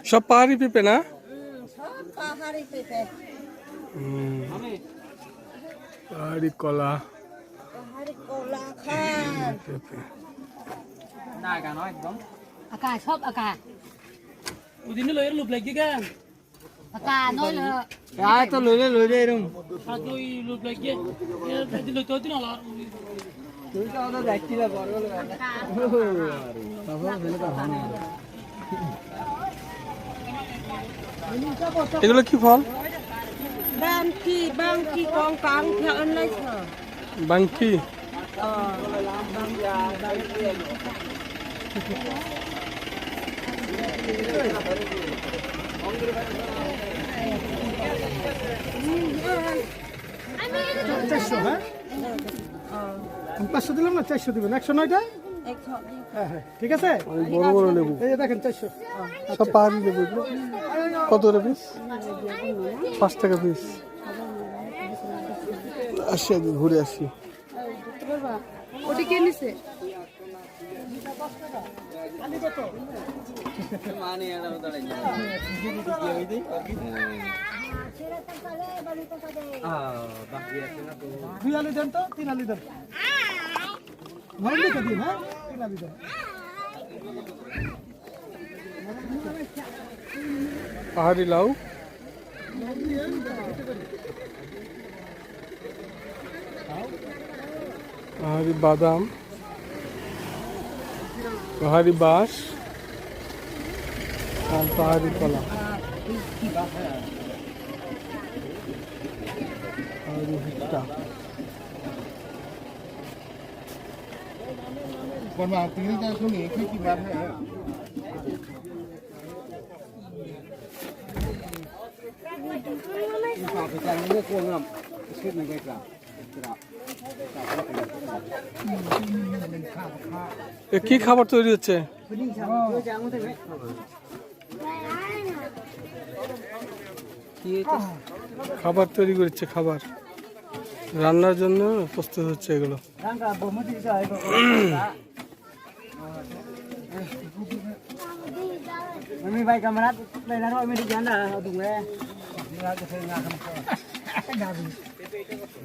সব পাহাড়ি পেঁপে না? সব পাহাড়ি পেঁপে। পাহাড়ি কলা, পাহাড়ি কলা খান। পেঁপে। Aka shop aka. Udin lo lu lagi kan? Aka nói là Ya to lo erum. Atlo lu lagi. Ya tadi lo to din ala. Tu ka oda dakti la borgol ga. Baba bele ka hani. এগুলো কি ফল? Ban Ki কং কাং খেয়াল নাই ছ। বাঙ্কি। পাঁচশো দিলাম না, 400 দিবেন। 109টা, হ্যাঁ হ্যাঁ ঠিক আছে। বড় বড় লেবু, এই যে দেখেন 400। সব পাহাড়ি লেবু এগুলো। কত করে পিস? 5 টাকা পিস। আসি আগে ঘুরে আসি। ওটি কে নিছে? দুই আলু দেন তো, 3 আলু দেন। নরম দেখে দিন, হ্যাঁ 3 আলু দেন। পাহাড়ি লাউ, পাহাড়ি বাদাম, পাহাড়ি বাঁশ আর পাহাড়ি কলা, পাহাড়ি ভুট্টা। এ কি খাবার তৈরি হচ্ছে? খাবার তৈরি করছে, খাবার রান্নার জন্য প্রস্তুত হচ্ছে এগুলো। Mami baik kamera, baik naro mami di jana, aduh gue.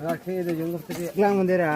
Rakhi itu jenggot tadi. Lang mandera.